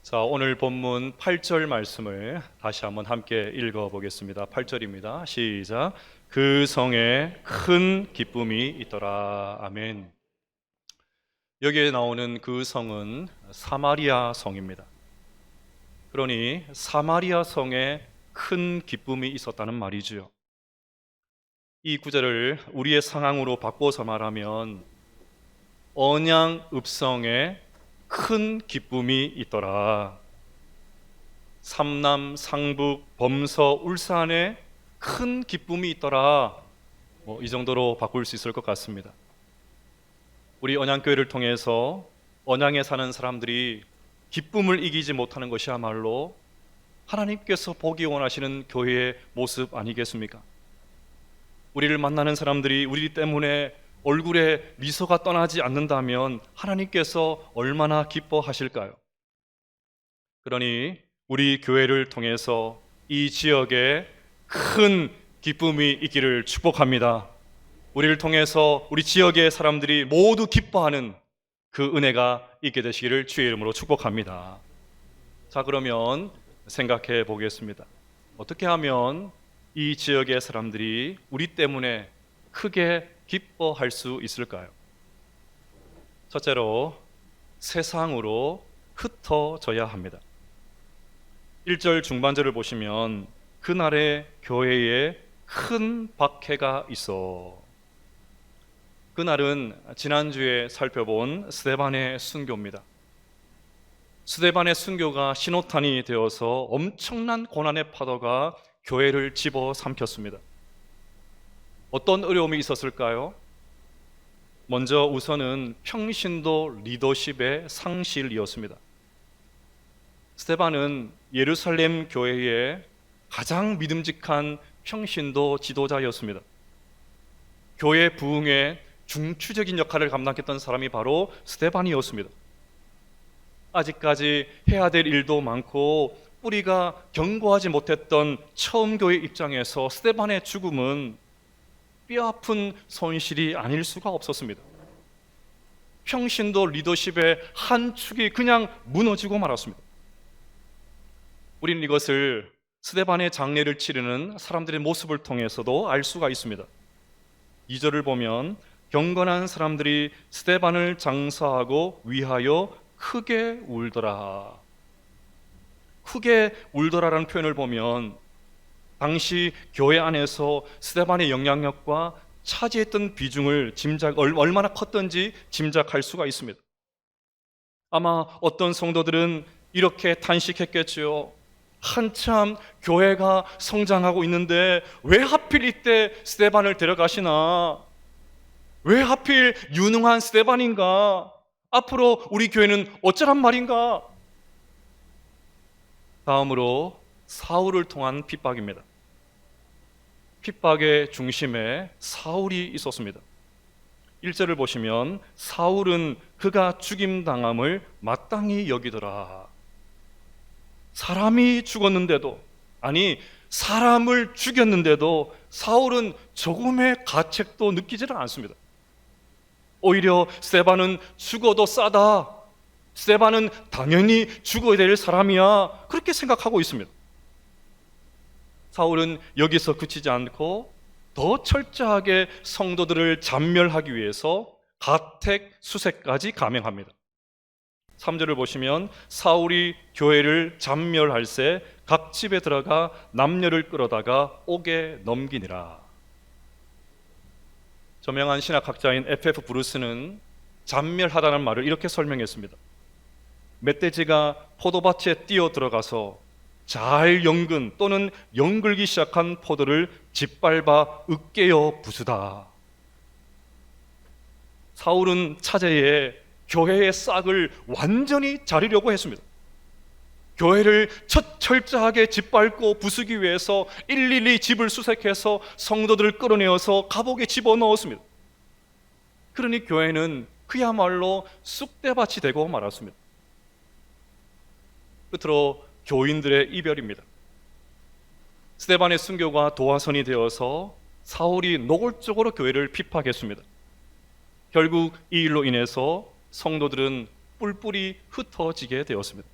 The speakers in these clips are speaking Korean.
자, 오늘 본문 8절 말씀을 다시 한번 함께 읽어보겠습니다. 8절입니다. 시작. 그 성에 큰 기쁨이 있더라. 아멘. 여기에 나오는 그 성은 사마리아 성입니다. 그러니 사마리아 성에 큰 기쁨이 있었다는 말이지요. 이 구절을 우리의 상황으로 바꿔서 말하면 언양읍성에 큰 기쁨이 있더라. 삼남, 상북, 범서, 울산에 큰 기쁨이 있더라. 이 정도로 바꿀 수 있을 것 같습니다. 우리 언양교회를 통해서 언양에 사는 사람들이 기쁨을 이기지 못하는 것이야말로 하나님께서 보기 원하시는 교회의 모습 아니겠습니까? 우리를 만나는 사람들이 우리 때문에 얼굴에 미소가 떠나지 않는다면 하나님께서 얼마나 기뻐하실까요? 그러니 우리 교회를 통해서 이 지역에 큰 기쁨이 있기를 축복합니다. 우리를 통해서 우리 지역의 사람들이 모두 기뻐하는 그 은혜가 있게 되시기를 주의 이름으로 축복합니다. 자, 그러면 생각해 보겠습니다. 어떻게 하면 이 지역의 사람들이 우리 때문에 크게 기뻐할 수 있을까요? 첫째로 세상으로 흩어져야 합니다. 1절 중반절을 보시면 그날의 교회에 큰 박해가 있어. 그날은 지난주에 살펴본 스데반의 순교입니다. 스데반의 순교가 신호탄이 되어서 엄청난 고난의 파도가 교회를 집어삼켰습니다. 어떤 어려움이 있었을까요? 먼저 우선은 평신도 리더십의 상실이었습니다. 스데반은 예루살렘 교회의 가장 믿음직한 평신도 지도자였습니다. 교회 부흥에 중추적인 역할을 감당했던 사람이 바로 스데반이었습니다. 아직까지 해야 될 일도 많고 뿌리가 견고하지 못했던 처음 교회 입장에서 스데반의 죽음은 뼈아픈 손실이 아닐 수가 없었습니다. 평신도 리더십의 한 축이 그냥 무너지고 말았습니다. 우리는 이것을 스데반의 장례를 치르는 사람들의 모습을 통해서도 알 수가 있습니다. 2절을 보면 경건한 사람들이 스데반을 장사하고 위하여 크게 울더라. 크게 울더라라는 표현을 보면 당시 교회 안에서 스데반의 영향력과 차지했던 비중을 얼마나 컸던지 짐작할 수가 있습니다. 아마 어떤 성도들은 이렇게 탄식했겠지요. 한참 교회가 성장하고 있는데 왜 하필 이때 스데반을 데려가시나? 왜 하필 유능한 스데반인가? 앞으로 우리 교회는 어쩌란 말인가? 다음으로 사울을 통한 핍박입니다. 핍박의 중심에 사울이 있었습니다. 1절을 보시면 사울은 그가 죽임당함을 마땅히 여기더라. 사람이 죽었는데도, 아니 사람을 죽였는데도 사울은 조금의 가책도 느끼지는 않습니다. 오히려 스데반은 죽어도 싸다, 스데반은 당연히 죽어야 될 사람이야, 그렇게 생각하고 있습니다. 사울은 여기서 그치지 않고 더 철저하게 성도들을 잔멸하기 위해서 가택 수색까지 감행합니다. 3절을 보시면 사울이 교회를 잔멸할새 각 집에 들어가 남녀를 끌어다가 옥에 넘기니라. 저명한 신학학자인 F.F. 브루스는 잔멸하다는 말을 이렇게 설명했습니다. 멧돼지가 포도밭에 뛰어 들어가서 잘 연근 또는 연글기 시작한 포도를 짓밟아 으깨어 부수다. 사울은 차제에 교회의 싹을 완전히 자르려고 했습니다. 교회를 철저하게 짓밟고 부수기 위해서 일일이 집을 수색해서 성도들을 끌어내어서 감옥에 집어넣었습니다. 그러니 교회는 그야말로 쑥대밭이 되고 말았습니다. 끝으로 교인들의 이별입니다. 스데반의 순교가 도화선이 되어서 사울이 노골적으로 교회를 핍박했습니다. 결국 이 일로 인해서 성도들은 뿔뿔이 흩어지게 되었습니다.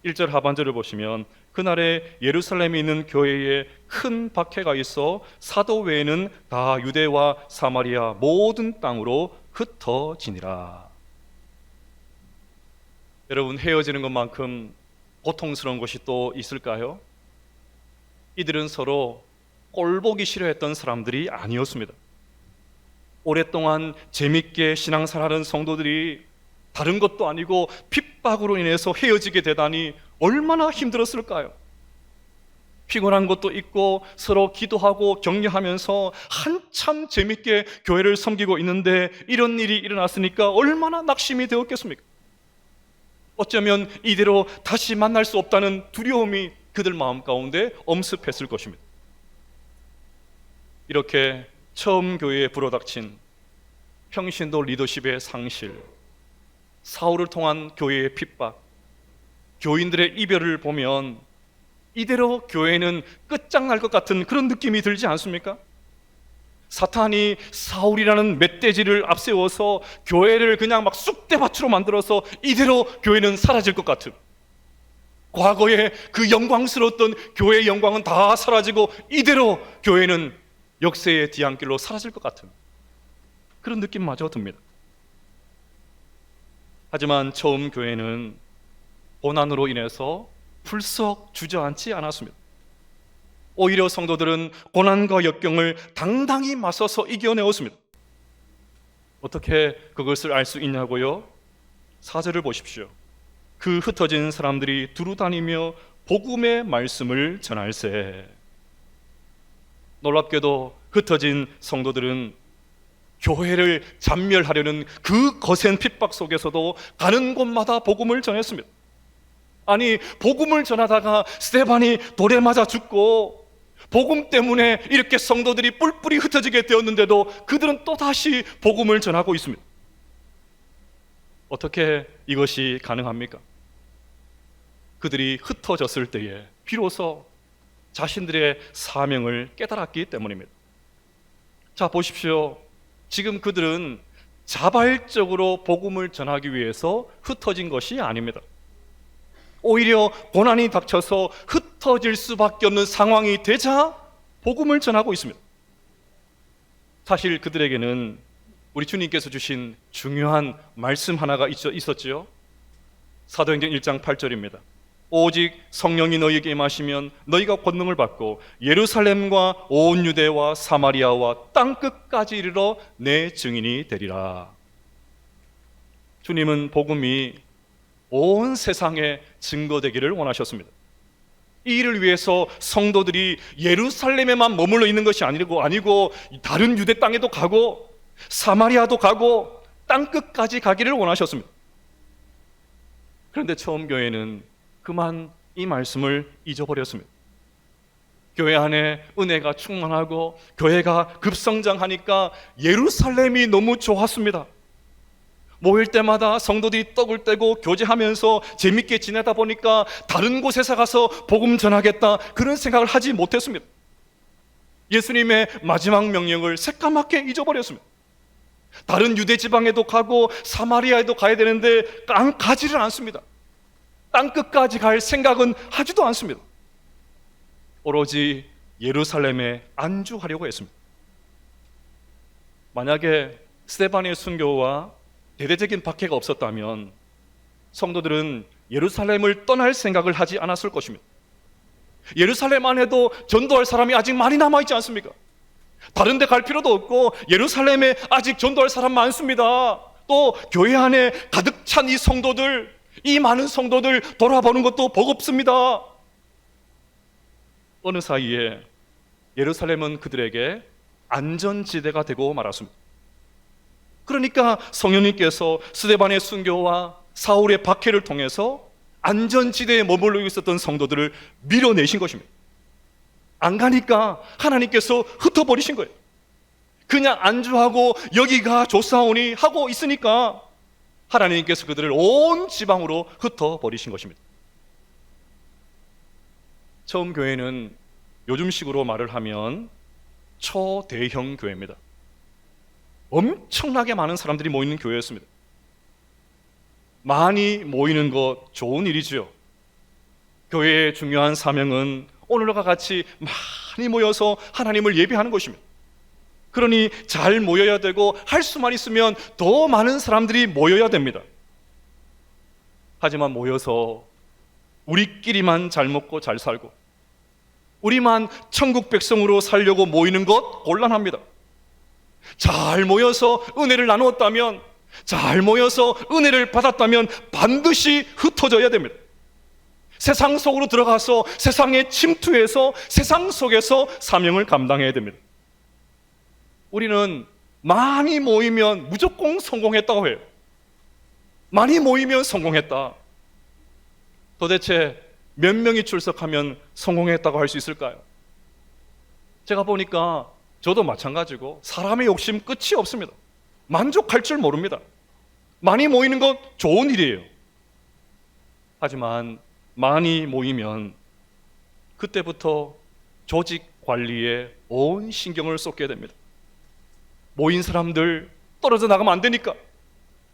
1절 하반절을 보시면 그날에 예루살렘에 있는 교회에 큰 박해가 있어 사도 외에는 다 유대와 사마리아 모든 땅으로 흩어지니라. 여러분, 헤어지는 것만큼 고통스러운 것이 또 있을까요? 이들은 서로 꼴보기 싫어했던 사람들이 아니었습니다. 오랫동안 재밌게 신앙생활하는 성도들이 다른 것도 아니고 핍박으로 인해서 헤어지게 되다니 얼마나 힘들었을까요? 피곤한 것도 있고 서로 기도하고 격려하면서 한참 재밌게 교회를 섬기고 있는데 이런 일이 일어났으니까 얼마나 낙심이 되었겠습니까? 어쩌면 이대로 다시 만날 수 없다는 두려움이 그들 마음 가운데 엄습했을 것입니다. 이렇게 처음 교회에 불어닥친 평신도 리더십의 상실, 사울을 통한 교회의 핍박, 교인들의 이별을 보면 이대로 교회는 끝장날 것 같은 그런 느낌이 들지 않습니까? 사탄이 사울이라는 멧돼지를 앞세워서 교회를 그냥 막 쑥대밭으로 만들어서 이대로 교회는 사라질 것 같은, 과거에 그 영광스러웠던 교회의 영광은 다 사라지고 이대로 교회는 역사의 뒤안길로 사라질 것 같은 그런 느낌마저 듭니다. 하지만 처음 교회는 고난으로 인해서 불썩 주저앉지 않았습니다. 오히려 성도들은 고난과 역경을 당당히 맞서서 이겨내었습니다. 어떻게 그것을 알 수 있냐고요? 4절을 보십시오. 그 흩어진 사람들이 두루 다니며 복음의 말씀을 전할세. 놀랍게도 흩어진 성도들은 교회를 잔멸하려는 그 거센 핍박 속에서도 가는 곳마다 복음을 전했습니다. 아니, 복음을 전하다가 스데반이 돌에 맞아 죽고 복음 때문에 이렇게 성도들이 뿔뿔이 흩어지게 되었는데도 그들은 또다시 복음을 전하고 있습니다. 어떻게 이것이 가능합니까? 그들이 흩어졌을 때에 비로소 자신들의 사명을 깨달았기 때문입니다. 자, 보십시오. 지금 그들은 자발적으로 복음을 전하기 위해서 흩어진 것이 아닙니다. 오히려 고난이 닥쳐서 흩어질 수밖에 없는 상황이 되자 복음을 전하고 있습니다. 사실 그들에게는 우리 주님께서 주신 중요한 말씀 하나가 있었지요. 사도행전 1장 8절입니다. 오직 성령이 너희에게 임하시면 너희가 권능을 받고 예루살렘과 온 유대와 사마리아와 땅끝까지 이르러 내 증인이 되리라. 주님은 복음이 온 세상에 증거되기를 원하셨습니다. 이 일을 위해서 성도들이 예루살렘에만 머물러 있는 것이 아니고 다른 유대 땅에도 가고 사마리아도 가고 땅끝까지 가기를 원하셨습니다. 그런데 처음 교회는 그만 이 말씀을 잊어버렸습니다. 교회 안에 은혜가 충만하고 교회가 급성장하니까 예루살렘이 너무 좋았습니다. 모일 때마다 성도들이 떡을 떼고 교제하면서 재밌게 지내다 보니까 다른 곳에서 가서 복음 전하겠다, 그런 생각을 하지 못했습니다. 예수님의 마지막 명령을 새까맣게 잊어버렸습니다. 다른 유대 지방에도 가고 사마리아에도 가야 되는데 가지를 않습니다. 땅끝까지 갈 생각은 하지도 않습니다. 오로지 예루살렘에 안주하려고 했습니다. 만약에 스데반의 순교와 대대적인 박해가 없었다면 성도들은 예루살렘을 떠날 생각을 하지 않았을 것입니다. 예루살렘 안에도 전도할 사람이 아직 많이 남아있지 않습니까? 다른 데 갈 필요도 없고 예루살렘에 아직 전도할 사람 많습니다. 또 교회 안에 가득 찬 이 성도들, 이 많은 성도들 돌아보는 것도 버겁습니다. 어느 사이에 예루살렘은 그들에게 안전지대가 되고 말았습니다. 그러니까 성령님께서 스데반의 순교와 사울의 박해를 통해서 안전지대에 머물러 있었던 성도들을 밀어내신 것입니다. 안 가니까 하나님께서 흩어버리신 거예요. 그냥 안주하고 여기가 좋사오니 하고 있으니까 하나님께서 그들을 온 지방으로 흩어버리신 것입니다. 처음 교회는 요즘식으로 말을 하면 초대형 교회입니다. 엄청나게 많은 사람들이 모이는 교회였습니다. 많이 모이는 것 좋은 일이지요. 교회의 중요한 사명은 오늘과 같이 많이 모여서 하나님을 예배하는 것입니다. 그러니 잘 모여야 되고 할 수만 있으면 더 많은 사람들이 모여야 됩니다. 하지만 모여서 우리끼리만 잘 먹고 잘 살고 우리만 천국 백성으로 살려고 모이는 것 곤란합니다. 잘 모여서 은혜를 나누었다면, 잘 모여서 은혜를 받았다면 반드시 흩어져야 됩니다. 세상 속으로 들어가서 세상에 침투해서 세상 속에서 사명을 감당해야 됩니다. 우리는 많이 모이면 무조건 성공했다고 해요. 많이 모이면 성공했다. 도대체 몇 명이 출석하면 성공했다고 할 수 있을까요? 제가 보니까 저도 마찬가지고 사람의 욕심 끝이 없습니다. 만족할 줄 모릅니다. 많이 모이는 건 좋은 일이에요. 하지만 많이 모이면 그때부터 조직 관리에 온 신경을 쏟게 됩니다. 모인 사람들 떨어져 나가면 안 되니까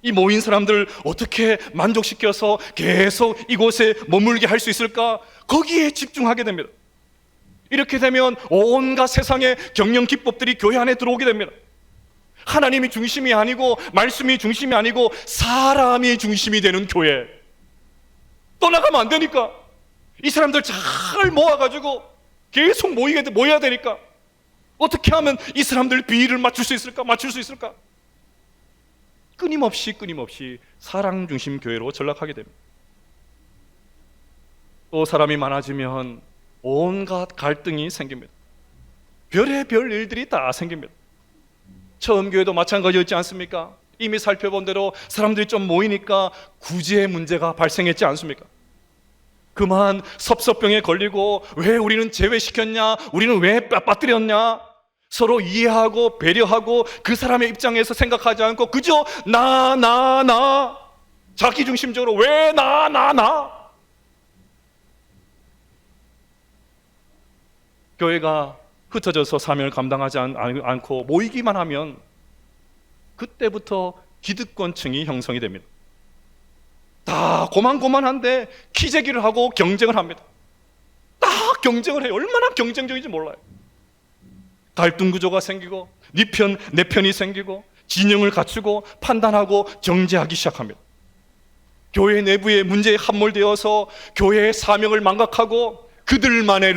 이 모인 사람들 어떻게 만족시켜서 계속 이곳에 머물게 할 수 있을까? 거기에 집중하게 됩니다. 이렇게 되면 온갖 세상의 경영 기법들이 교회 안에 들어오게 됩니다. 하나님이 중심이 아니고 말씀이 중심이 아니고 사람이 중심이 되는 교회. 떠나가면 안 되니까 이 사람들 잘 모아가지고 계속 모여야 되니까 어떻게 하면 이 사람들 비율을 맞출 수 있을까? 끊임없이 사랑 중심 교회로 전락하게 됩니다. 또 사람이 많아지면 온갖 갈등이 생깁니다. 별의별 일들이 다 생깁니다. 처음 교회도 마찬가지였지 않습니까? 이미 살펴본 대로 사람들이 좀 모이니까 구제의 문제가 발생했지 않습니까? 그만 섭섭병에 걸리고 왜 우리는 제외시켰냐? 우리는 왜 빠뜨렸냐? 서로 이해하고 배려하고 그 사람의 입장에서 생각하지 않고 그저 나 자기중심적으로 왜 나 교회가 흩어져서 사명을 감당하지 않고 모이기만 하면 그때부터 기득권층이 형성이 됩니다. 다 고만고만한데 키재기를 하고 경쟁을 합니다. 딱 경쟁을 해요. 얼마나 경쟁적인지 몰라요. 갈등 구조가 생기고 네 편, 내 편이 생기고 진영을 갖추고 판단하고 정죄하기 시작합니다. 교회 내부의 문제에 함몰되어서 교회의 사명을 망각하고 그들만의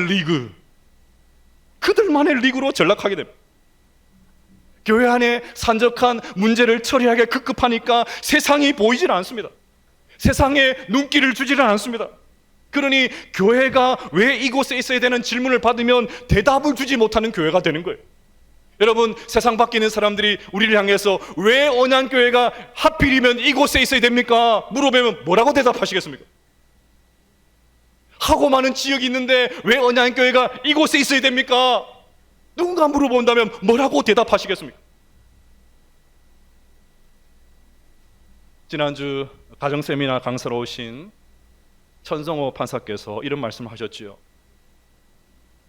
리그로 전락하게 됩니다. 교회 안에 산적한 문제를 처리하기 급급하니까 세상이 보이질 않습니다. 세상에 눈길을 주지는 않습니다. 그러니 교회가 왜 이곳에 있어야 되는 질문을 받으면 대답을 주지 못하는 교회가 되는 거예요. 여러분, 세상 밖에 있는 사람들이 우리를 향해서 왜 언양교회가 하필이면 이곳에 있어야 됩니까? 물어보면 뭐라고 대답하시겠습니까? 하고 많은 지역이 있는데 왜 언양교회가 이곳에 있어야 됩니까? 누군가 물어본다면 뭐라고 대답하시겠습니까? 지난주 가정세미나 강사로 오신 천성호 판사께서 이런 말씀을 하셨지요.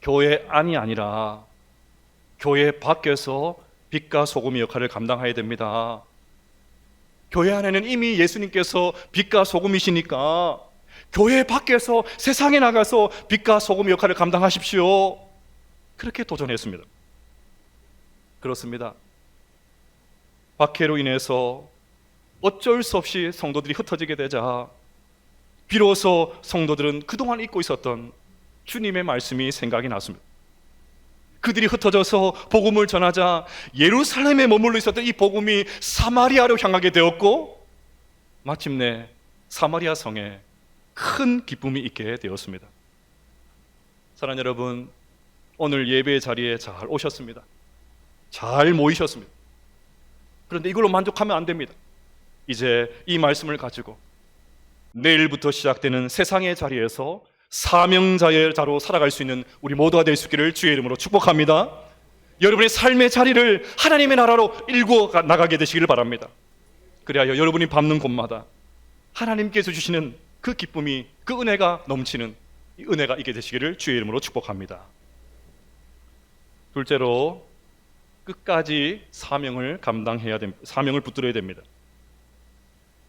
교회 안이 아니라 교회 밖에서 빛과 소금의 역할을 감당해야 됩니다. 교회 안에는 이미 예수님께서 빛과 소금이시니까 교회 밖에서 세상에 나가서 빛과 소금의 역할을 감당하십시오. 그렇게 도전했습니다. 그렇습니다. 박해로 인해서 어쩔 수 없이 성도들이 흩어지게 되자 비로소 성도들은 그동안 잊고 있었던 주님의 말씀이 생각이 났습니다. 그들이 흩어져서 복음을 전하자 예루살렘에 머물러 있었던 이 복음이 사마리아로 향하게 되었고 마침내 사마리아 성에 큰 기쁨이 있게 되었습니다. 사랑하는 여러분, 오늘 예배의 자리에 잘 오셨습니다. 잘 모이셨습니다. 그런데 이걸로 만족하면 안 됩니다. 이제 이 말씀을 가지고 내일부터 시작되는 세상의 자리에서 사명자의 자로 살아갈 수 있는 우리 모두가 될 수 있기를 주의 이름으로 축복합니다. 여러분의 삶의 자리를 하나님의 나라로 일구 나가게 되시기를 바랍니다. 그리하여 여러분이 밟는 곳마다 하나님께서 주시는 그 기쁨이, 그 은혜가 넘치는 이 은혜가 있게 되시기를 주의 이름으로 축복합니다. 둘째로, 끝까지 사명을 감당해야 됩니다. 사명을 붙들어야 됩니다.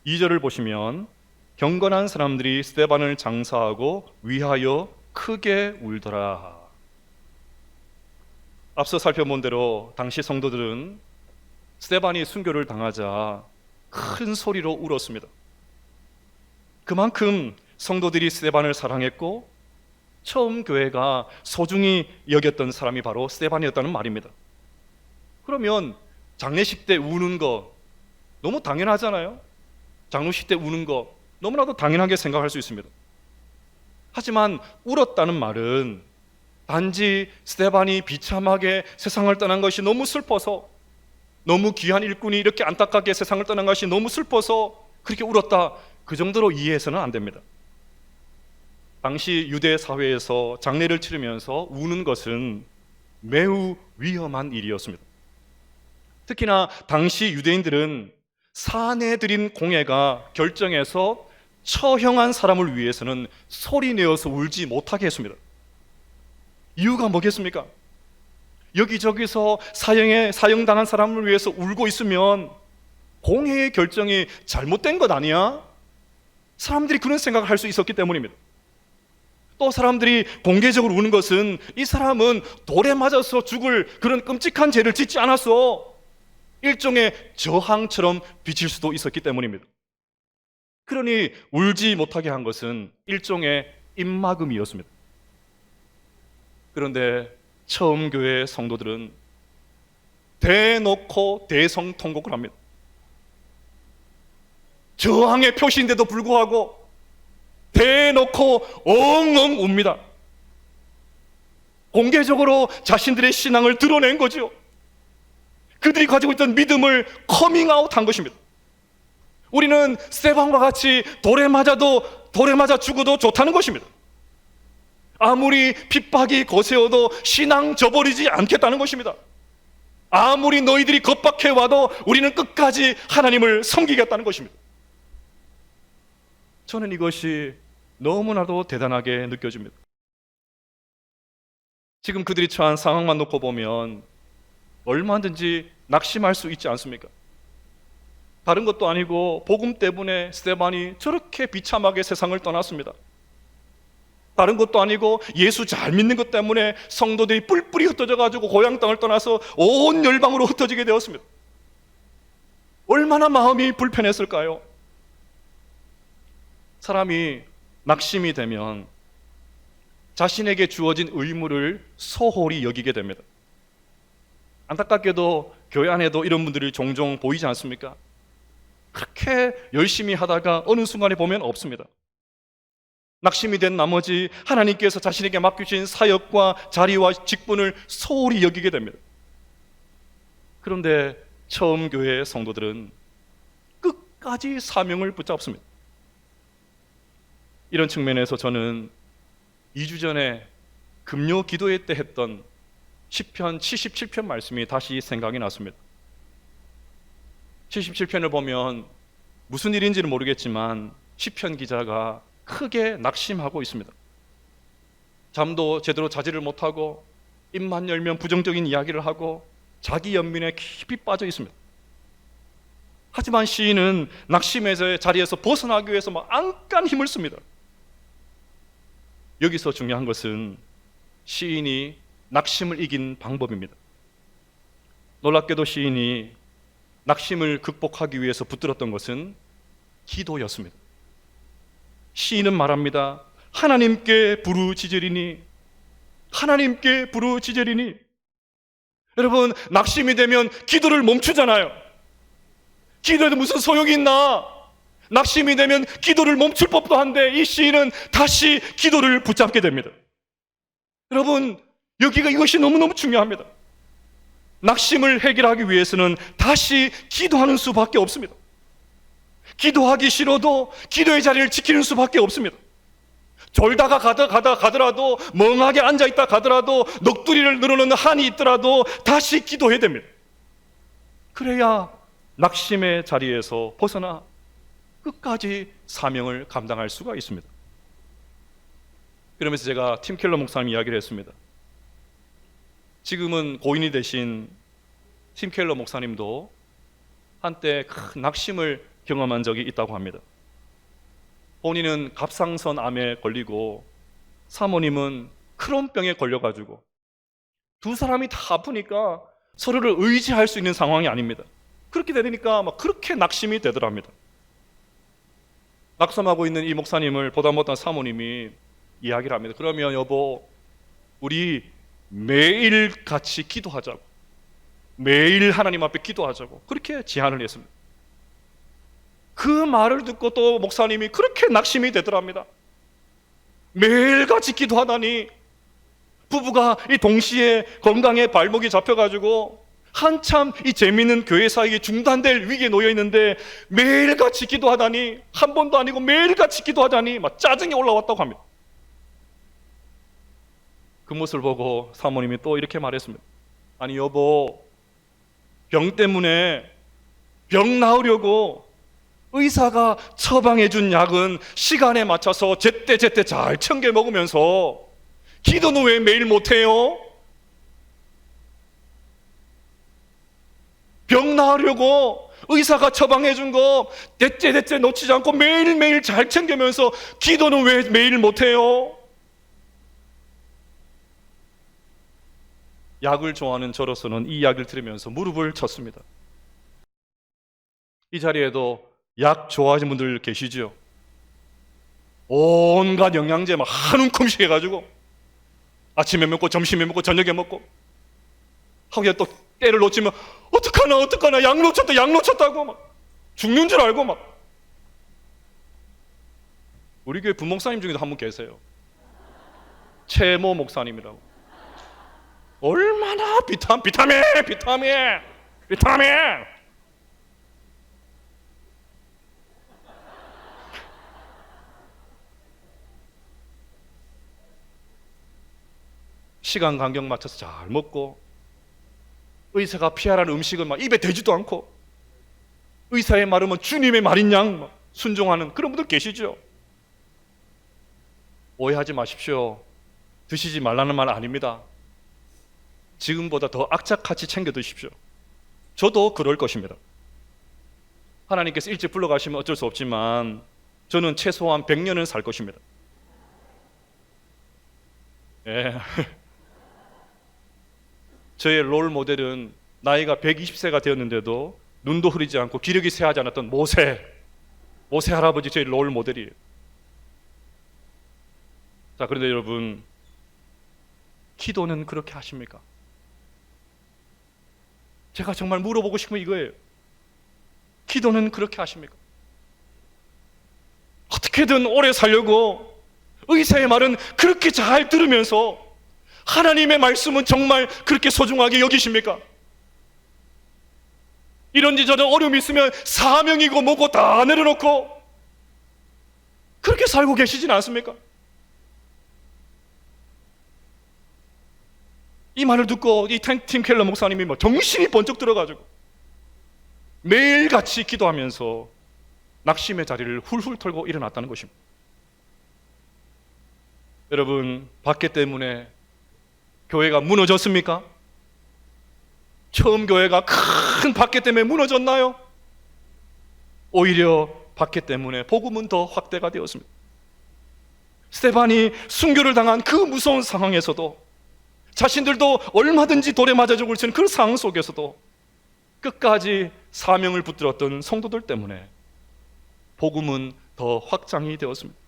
2절을 보시면 경건한 사람들이 스데반을 장사하고 위하여 크게 울더라. 앞서 살펴본 대로 당시 성도들은 스데반이 순교를 당하자 큰 소리로 울었습니다. 그만큼 성도들이 스데반을 사랑했고 처음 교회가 소중히 여겼던 사람이 바로 스데반이었다는 말입니다. 그러면 장례식 때 우는 거 너무 당연하잖아요. 장례식 때 우는 거 너무나도 당연하게 생각할 수 있습니다. 하지만 울었다는 말은 단지 스데반이 비참하게 세상을 떠난 것이 너무 슬퍼서, 너무 귀한 일꾼이 이렇게 안타깝게 세상을 떠난 것이 너무 슬퍼서 그렇게 울었다, 그 정도로 이해해서는 안 됩니다. 당시 유대 사회에서 장례를 치르면서 우는 것은 매우 위험한 일이었습니다. 특히나 당시 유대인들은 사내 드린 공예가 결정해서 처형한 사람을 위해서는 소리 내어서 울지 못하게 했습니다. 이유가 뭐겠습니까? 여기저기서 사형당한 사람을 위해서 울고 있으면 공예의 결정이 잘못된 것 아니야? 사람들이 그런 생각을 할 수 있었기 때문입니다. 또 사람들이 공개적으로 우는 것은 이 사람은 돌에 맞아서 죽을 그런 끔찍한 죄를 짓지 않았어, 일종의 저항처럼 비칠 수도 있었기 때문입니다. 그러니 울지 못하게 한 것은 일종의 입막음이었습니다. 그런데 처음 교회 성도들은 대놓고 대성통곡을 합니다. 저항의 표시인데도 불구하고 대놓고 엉엉 웁니다. 공개적으로 자신들의 신앙을 드러낸 거죠. 그들이 가지고 있던 믿음을 커밍아웃 한 것입니다. 우리는 스데반과 같이 돌에 맞아 죽어도 좋다는 것입니다. 아무리 핍박이 거세어도 신앙 저버리지 않겠다는 것입니다. 아무리 너희들이 겁박해와도 우리는 끝까지 하나님을 섬기겠다는 것입니다. 저는 이것이 너무나도 대단하게 느껴집니다. 지금 그들이 처한 상황만 놓고 보면 얼마든지 낙심할 수 있지 않습니까? 다른 것도 아니고 복음 때문에 스데반이 저렇게 비참하게 세상을 떠났습니다. 다른 것도 아니고 예수 잘 믿는 것 때문에 성도들이 뿔뿔이 흩어져 가지고 고향 땅을 떠나서 온 열방으로 흩어지게 되었습니다. 얼마나 마음이 불편했을까요? 사람이 낙심이 되면 자신에게 주어진 의무를 소홀히 여기게 됩니다. 안타깝게도 교회 안에도 이런 분들이 종종 보이지 않습니까? 그렇게 열심히 하다가 어느 순간에 보면 없습니다. 낙심이 된 나머지 하나님께서 자신에게 맡기신 사역과 자리와 직분을 소홀히 여기게 됩니다. 그런데 처음 교회 성도들은 끝까지 사명을 붙잡습니다. 이런 측면에서 저는 2주 전에 금요 기도회 때 했던 시편 77편 말씀이 다시 생각이 났습니다. 77편을 보면 무슨 일인지는 모르겠지만 시편 기자가 크게 낙심하고 있습니다. 잠도 제대로 자지를 못하고 입만 열면 부정적인 이야기를 하고 자기 연민에 깊이 빠져 있습니다. 하지만 시인은 낙심의 자리에서 벗어나기 위해서 안간 힘을 씁니다. 여기서 중요한 것은 시인이 낙심을 이긴 방법입니다. 놀랍게도 시인이 낙심을 극복하기 위해서 붙들었던 것은 기도였습니다. 시인은 말합니다. 하나님께 부르짖으리니, 하나님께 부르짖으리니. 여러분, 낙심이 되면 기도를 멈추잖아요. 기도에도 무슨 소용이 있나? 낙심이 되면 기도를 멈출 법도 한데 이 시인은 다시 기도를 붙잡게 됩니다. 여러분, 이것이 너무너무 중요합니다. 낙심을 해결하기 위해서는 다시 기도하는 수밖에 없습니다. 기도하기 싫어도 기도의 자리를 지키는 수밖에 없습니다. 졸다가 가더라도, 멍하게 앉아있다 가더라도, 넋두리를 늘어놓는 한이 있더라도 다시 기도해야 됩니다. 그래야 낙심의 자리에서 벗어나 끝까지 사명을 감당할 수가 있습니다. 그러면서 제가 팀 켈러 목사님 이야기를 했습니다. 지금은 고인이 되신 팀 켈러 목사님도 한때 큰 낙심을 경험한 적이 있다고 합니다. 본인은 갑상선 암에 걸리고 사모님은 크론병에 걸려가지고 두 사람이 다 아프니까 서로를 의지할 수 있는 상황이 아닙니다. 그렇게 되니까 막 그렇게 낙심이 되더랍니다. 낙심하고 있는 이 목사님을 보다 못한 사모님이 이야기를 합니다. 그러면 여보, 우리 매일 같이 기도하자고, 매일 하나님 앞에 기도하자고 그렇게 제안을 했습니다. 그 말을 듣고 또 목사님이 그렇게 낙심이 되더랍니다. 매일 같이 기도하다니, 부부가 이 동시에 건강에 발목이 잡혀가지고 한참 이 재미있는 교회 사역이 중단될 위기에 놓여 있는데 매일 같이 기도하다니, 한 번도 아니고 매일 같이 기도하다니 막 짜증이 올라왔다고 합니다. 그 모습을 보고 사모님이 또 이렇게 말했습니다. 아니 여보, 병 때문에 병 나으려고 의사가 처방해 준 약은 시간에 맞춰서 제때 잘 챙겨 먹으면서 기도는 왜 매일 못해요? 병 나으려고 의사가 처방해 준 거 제때 놓치지 않고 매일매일 잘 챙기면서 기도는 왜 매일 못해요? 약을 좋아하는 저로서는 이 이야기를 들으면서 무릎을 쳤습니다. 이 자리에도 약 좋아하시는 분들 계시죠? 온갖 영양제 막 한 움큼씩 해가지고 아침에 먹고 점심에 먹고 저녁에 먹고 하루에 또 때를 놓치면 어떡하나 약 놓쳤다고 막 죽는 줄 알고 막. 우리 교회 부목사님 중에도 한 분 계세요. 최모 목사님이라고. 얼마나 비타민 시간 간격 맞춰서 잘 먹고 의사가 피하라는 음식은 막 입에 대지도 않고 의사의 말은 주님의 말인 양 순종하는 그런 분들 계시죠? 오해하지 마십시오. 드시지 말라는 말 아닙니다. 지금보다 더 악착같이 챙겨 드십시오. 저도 그럴 것입니다. 하나님께서 일찍 불러가시면 어쩔 수 없지만 저는 최소한 100년은 살 것입니다. 예. 저의 롤 모델은 나이가 120세가 되었는데도 눈도 흐리지 않고 기력이 쇠하지 않았던 모세 할아버지 저의 롤 모델이에요. 자, 그런데 여러분, 기도는 그렇게 하십니까? 제가 정말 물어보고 싶은 건 이거예요. 기도는 그렇게 하십니까? 어떻게든 오래 살려고 의사의 말은 그렇게 잘 들으면서 하나님의 말씀은 정말 그렇게 소중하게 여기십니까? 이런저런 어려움이 있으면 사명이고 뭐고 다 내려놓고 그렇게 살고 계시진 않습니까? 이 말을 듣고 이 팀 켈러 목사님이 정신이 번쩍 들어가지고 매일같이 기도하면서 낙심의 자리를 훌훌 털고 일어났다는 것입니다. 여러분, 박해 때문에 교회가 무너졌습니까? 처음 교회가 큰 박해 때문에 무너졌나요? 오히려 박해 때문에 복음은 더 확대가 되었습니다. 스데반이 순교를 당한 그 무서운 상황에서도 자신들도 얼마든지 돌에 맞아 죽을 수 있는 그 상황 속에서도 끝까지 사명을 붙들었던 성도들 때문에 복음은 더 확장이 되었습니다.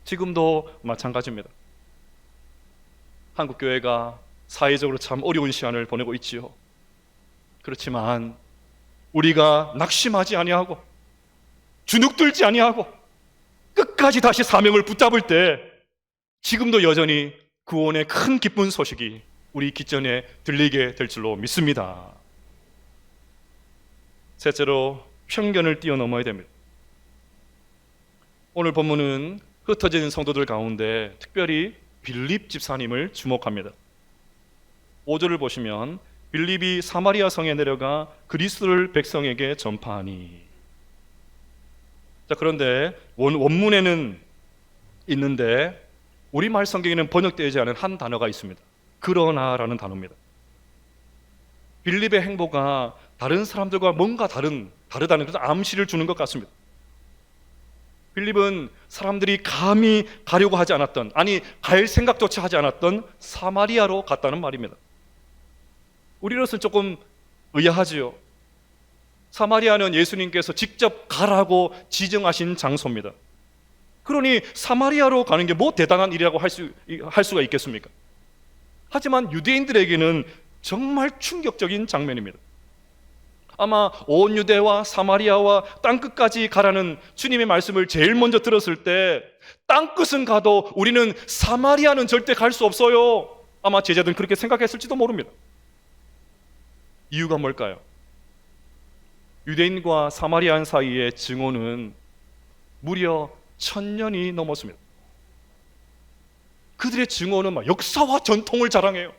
지금도 마찬가지입니다. 한국교회가 사회적으로 참 어려운 시간을 보내고 있지요. 그렇지만 우리가 낙심하지 아니하고 주눅들지 아니하고 끝까지 다시 사명을 붙잡을 때 지금도 여전히 구원의 큰 기쁜 소식이 우리 기전에 들리게 될 줄로 믿습니다. 셋째로, 편견을 뛰어넘어야 됩니다. 오늘 본문은 흩어진 성도들 가운데 특별히 빌립 집사님을 주목합니다. 5절을 보시면 빌립이 사마리아 성에 내려가 그리스도를 백성에게 전파하니. 자, 그런데 원문에는 있는데 우리말 성경에는 번역되지 않은 한 단어가 있습니다. 그러나라는 단어입니다. 빌립의 행보가 다른 사람들과 뭔가 다르다는 그런 암시를 주는 것 같습니다. 빌립은 사람들이 감히 가려고 하지 않았던, 아니 갈 생각조차 하지 않았던 사마리아로 갔다는 말입니다. 우리로서는 조금 의아하지요. 사마리아는 예수님께서 직접 가라고 지정하신 장소입니다. 그러니 사마리아로 가는 게 뭐 대단한 일이라고 할 수가 있겠습니까? 하지만 유대인들에게는 정말 충격적인 장면입니다. 아마 온 유대와 사마리아와 땅끝까지 가라는 주님의 말씀을 제일 먼저 들었을 때 땅끝은 가도 우리는 사마리아는 절대 갈 수 없어요. 아마 제자들은 그렇게 생각했을지도 모릅니다. 이유가 뭘까요? 유대인과 사마리안 사이의 증오는 무려 1000년이 넘었습니다. 그들의 증오는 막 역사와 전통을 자랑해요.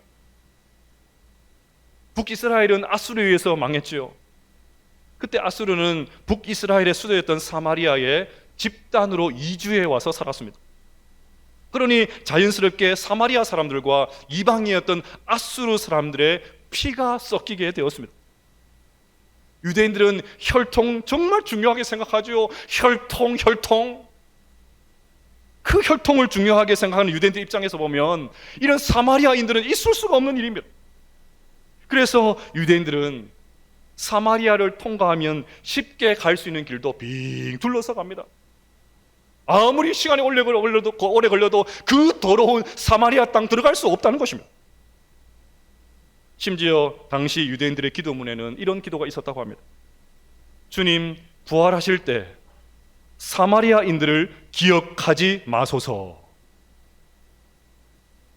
북이스라엘은 아수르에 의해서 망했지요. 그때 아수르는 북이스라엘의 수도였던 사마리아에 집단으로 이주해 와서 살았습니다. 그러니 자연스럽게 사마리아 사람들과 이방인이었던 아수르 사람들의 피가 섞이게 되었습니다. 유대인들은 혈통 정말 중요하게 생각하죠. 혈통. 그 혈통을 중요하게 생각하는 유대인들 입장에서 보면 이런 사마리아인들은 있을 수가 없는 일입니다. 그래서 유대인들은 사마리아를 통과하면 쉽게 갈 수 있는 길도 빙 둘러서 갑니다. 아무리 시간이 오래 걸려도 그 더러운 사마리아 땅 들어갈 수 없다는 것입니다. 심지어 당시 유대인들의 기도문에는 이런 기도가 있었다고 합니다. 주님, 부활하실 때 사마리아인들을 기억하지 마소서.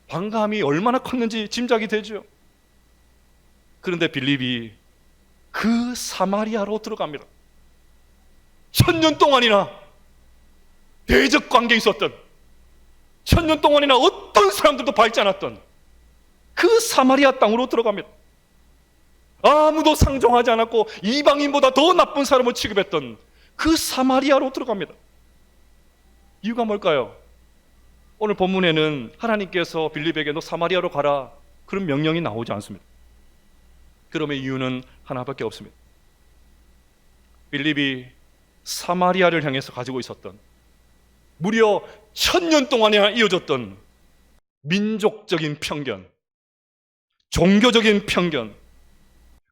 반감이 얼마나 컸는지 짐작이 되죠. 그런데 빌립이 그 사마리아로 들어갑니다. 1000년 동안이나 대적 관계에 있었던, 1000년 동안이나 어떤 사람들도 밟지 않았던 그 사마리아 땅으로 들어갑니다. 아무도 상종하지 않았고 이방인보다 더 나쁜 사람을 취급했던 그 사마리아로 들어갑니다. 이유가 뭘까요? 오늘 본문에는 하나님께서 빌립에게 너 사마리아로 가라 그런 명령이 나오지 않습니다. 그러면 이유는 하나밖에 없습니다. 빌립이 사마리아를 향해서 가지고 있었던 무려 1000년 동안이나 이어졌던 민족적인 편견, 종교적인 편견,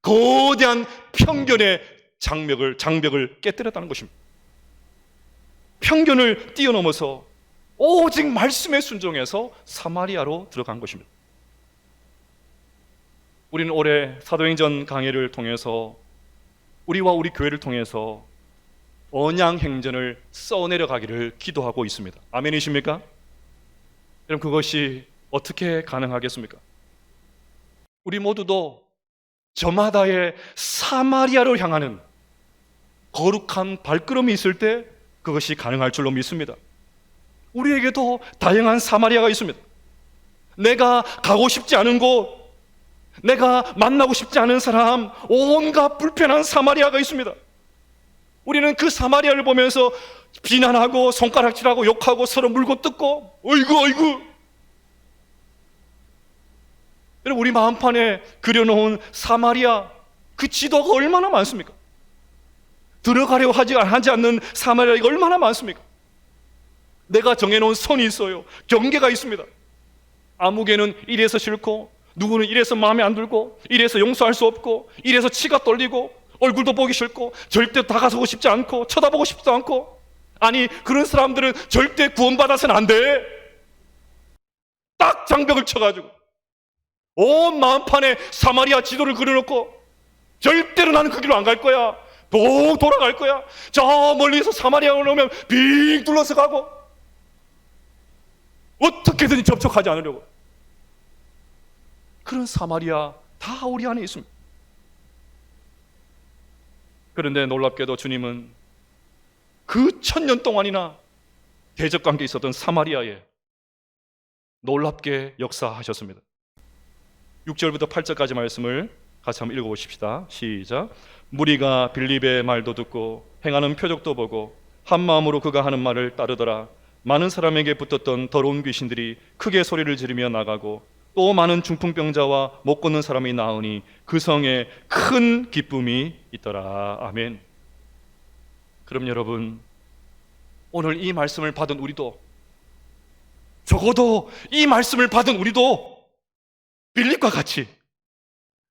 거대한 편견의 장벽을 깨뜨렸다는 것입니다. 편견을 뛰어넘어서 오직 말씀에 순종해서 사마리아로 들어간 것입니다. 우리는 올해 사도행전 강해를 통해서 우리와 우리 교회를 통해서 언양 행전을 써내려 가기를 기도하고 있습니다. 아멘이십니까? 여러분, 그것이 어떻게 가능하겠습니까? 우리 모두도 저마다의 사마리아로 향하는 거룩한 발걸음이 있을 때 그것이 가능할 줄로 믿습니다. 우리에게도 다양한 사마리아가 있습니다. 내가 가고 싶지 않은 곳, 내가 만나고 싶지 않은 사람, 온갖 불편한 사마리아가 있습니다. 우리는 그 사마리아를 보면서 비난하고 손가락질하고 욕하고 서로 물고 뜯고 어이구. 여러분, 우리 마음판에 그려놓은 사마리아, 그 지도가 얼마나 많습니까? 들어가려고 하지 않는 사마리아가 얼마나 많습니까? 내가 정해놓은 선이 있어요. 경계가 있습니다. 아무개는 이래서 싫고, 누구는 이래서 마음에 안 들고, 이래서 용서할 수 없고, 이래서 치가 떨리고, 얼굴도 보기 싫고, 절대 다가서고 싶지 않고, 쳐다보고 싶지도 않고. 아니, 그런 사람들은 절대 구원받아서는 안 돼. 딱 장벽을 쳐가지고 온 마음판에 사마리아 지도를 그려놓고 절대로 나는 그 길로 안 갈 거야, 또 돌아갈 거야. 저 멀리서 사마리아로 오면 빙 둘러서 가고 어떻게든 접촉하지 않으려고. 그런 사마리아 다 우리 안에 있습니다. 그런데 놀랍게도 주님은 그 1000년 동안이나 대적관계에 있었던 사마리아에 놀랍게 역사하셨습니다. 6절부터 8절까지 말씀을 같이 한번 읽어보십시다. 시작. 무리가 빌립의 말도 듣고 행하는 표적도 보고 한 마음으로 그가 하는 말을 따르더라. 많은 사람에게 붙었던 더러운 귀신들이 크게 소리를 지르며 나가고 또 많은 중풍병자와 못 걷는 사람이 나으니 그 성에 큰 기쁨이 있더라. 아멘. 그럼 여러분, 오늘 이 말씀을 받은 우리도, 적어도 이 말씀을 받은 우리도 빌립과 같이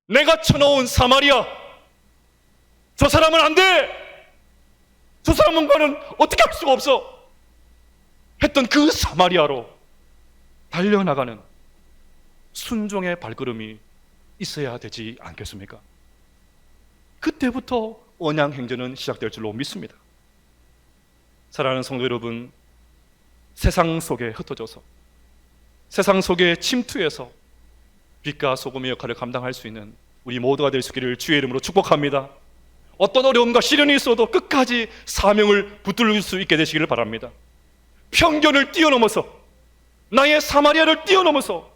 내가 쳐놓은 사마리아, 저 사람은 안 돼! 저 사람과는 어떻게 할 수가 없어! 했던 그 사마리아로 달려나가는 순종의 발걸음이 있어야 되지 않겠습니까? 그때부터 언양 행전은 시작될 줄로 믿습니다. 사랑하는 성도 여러분, 세상 속에 흩어져서, 세상 속에 침투해서 빛과 소금의 역할을 감당할 수 있는 우리 모두가 될 수 있기를 주의 이름으로 축복합니다. 어떤 어려움과 시련이 있어도 끝까지 사명을 붙들 수 있게 되시기를 바랍니다. 편견을 뛰어넘어서, 나의 사마리아를 뛰어넘어서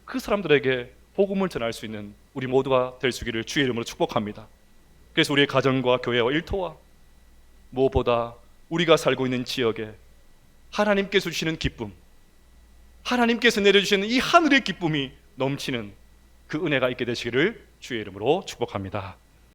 그 사람들에게 복음을 전할 수 있는 우리 모두가 될 수 있기를 주의 이름으로 축복합니다. 그래서 우리의 가정과 교회와 일터와 무엇보다 우리가 살고 있는 지역에 하나님께서 주시는 기쁨, 하나님께서 내려주시는 이 하늘의 기쁨이 넘치는 그 은혜가 있게 되시기를 주의 이름으로 축복합니다.